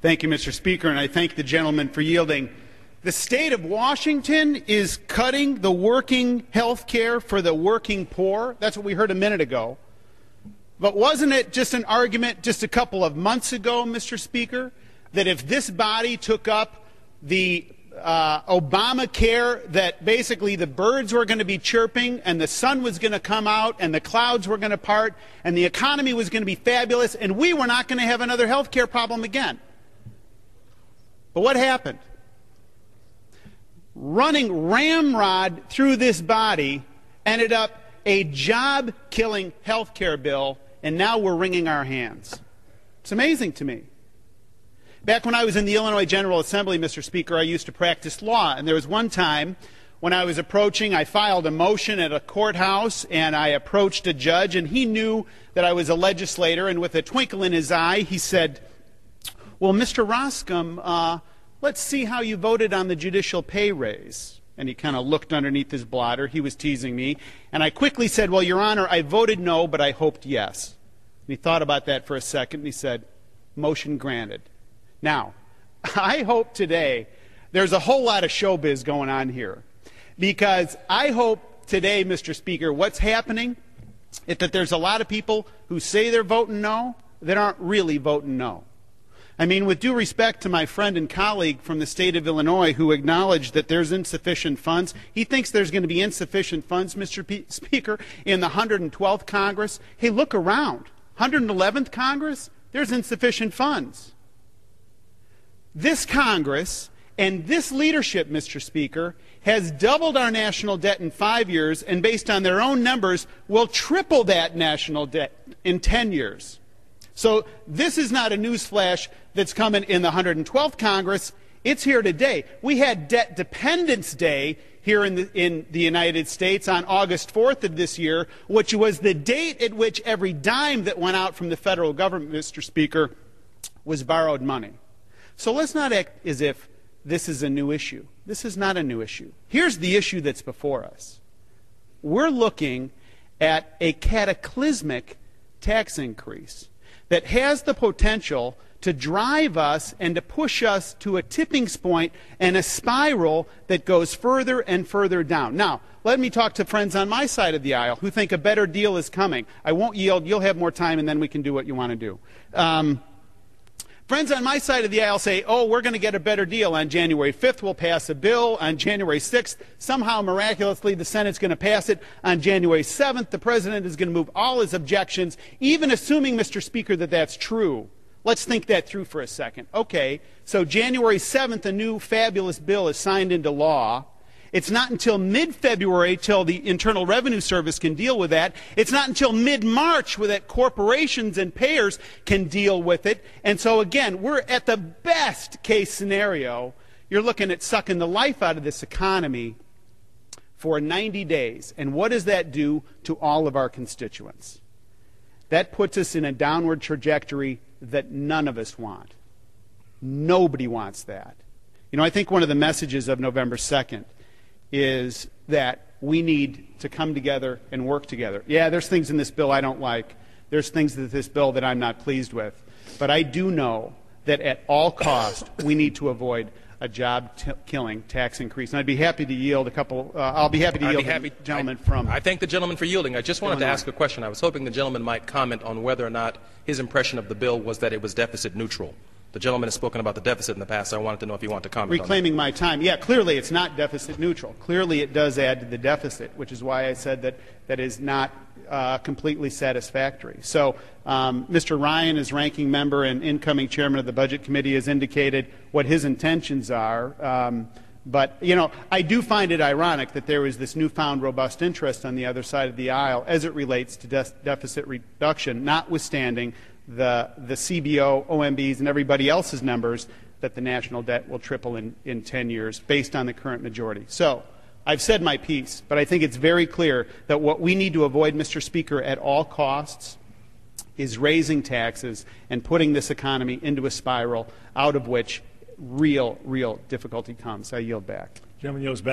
Thank you, Mr. Speaker, and I thank the gentleman for yielding. The state of Washington is cutting the working health care for the working poor. That's what we heard a minute ago. But wasn't it just an argument just a couple of months ago, Mr. Speaker, that if this body took up the Obamacare, that basically the birds were going to be chirping and the sun was going to come out and the clouds were going to part and the economy was going to be fabulous and we were not going to have another health care problem again? But what happened? Running ramrod through this body ended up a job-killing health care bill, and now we're wringing our hands. It's amazing to me. Back when I was in the Illinois General Assembly, Mr. Speaker, I used to practice law, and there was one time when I was approaching, I filed a motion at a courthouse, and I approached a judge, and he knew that I was a legislator, and with a twinkle in his eye, he said, "Well, Mr. Roskam, let's see how you voted on the judicial pay raise." And he kind of looked underneath his blotter. He was teasing me. And I quickly said, "Well, Your Honor, I voted no, but I hoped yes." And he thought about that for a second, and he said, "Motion granted." Now, I hope today there's a whole lot of showbiz going on here. Because I hope today, Mr. Speaker, what's happening is that there's a lot of people who say they're voting no that aren't really voting no. I mean, with due respect to my friend and colleague from the state of Illinois who acknowledged that there's insufficient funds, he thinks there's going to be insufficient funds, Mr. Speaker, in the 112th Congress. Hey, look around. 111th Congress, there's insufficient funds. This Congress and this leadership, Mr. Speaker, has doubled our national debt in 5 years, and based on their own numbers, will triple that national debt in 10 years. So this is not a newsflash that's coming in the 112th Congress. It's here today. We had Debt Dependence Day here in the United States on August 4th of this year, which was the date at which every dime that went out from the federal government, Mr. Speaker, was borrowed money. So let's not act as if this is a new issue. This is not a new issue. Here's the issue that's before us. We're looking at a cataclysmic tax increase that has the potential to drive us and to push us to a tipping point and a spiral that goes further and further down. Now, let me talk to friends on my side of the aisle who think a better deal is coming. I won't yield. You'll have more time, and then we can do what you want to do. Friends on my side of the aisle say, oh, we're going to get a better deal. On January 5th, we'll pass a bill. On January 6th, somehow, miraculously, the Senate's going to pass it. On January 7th, the President is going to move all his objections, even assuming, Mr. Speaker, that that's true. Let's think that through for a second. Okay, so January 7th, a new fabulous bill is signed into law. It's not until mid-February till the Internal Revenue Service can deal with that. It's not until mid-March that corporations and payers can deal with it. And so, again, we're at the best case scenario. You're looking at sucking the life out of this economy for 90 days. And what does that do to all of our constituents? That puts us in a downward trajectory that none of us want. Nobody wants that. You know, I think one of the messages of November 2nd is that we need to come together and work together. Yeah, there's things in this bill I don't like. There's things in this bill that I'm not pleased with. But I do know that at all costs, we need to avoid a job-killing tax increase. And I'd be happy to yield a couple. I'll be happy to yield the gentleman from. I thank the gentleman for yielding. I just wanted to ask a question. I was hoping the gentleman might comment on whether or not his impression of the bill was that it was deficit neutral. The gentleman has spoken about the deficit in the past. I wanted to know if you want to comment on that. Reclaiming my time. Yeah, clearly it's not deficit neutral. Clearly it does add to the deficit, which is why I said that that is not completely satisfactory. So Mr. Ryan, as ranking member and incoming chairman of the Budget Committee, has indicated what his intentions are. But, you know, I do find it ironic that there is this newfound robust interest on the other side of the aisle as it relates to deficit reduction, notwithstanding the CBO, OMBs, and everybody else's numbers that the national debt will triple in 10 years based on the current majority. So I've said my piece, but I think it's very clear that what we need to avoid, Mr. Speaker, at all costs is raising taxes and putting this economy into a spiral out of which real difficulty comes. I yield back. Gentleman yields back.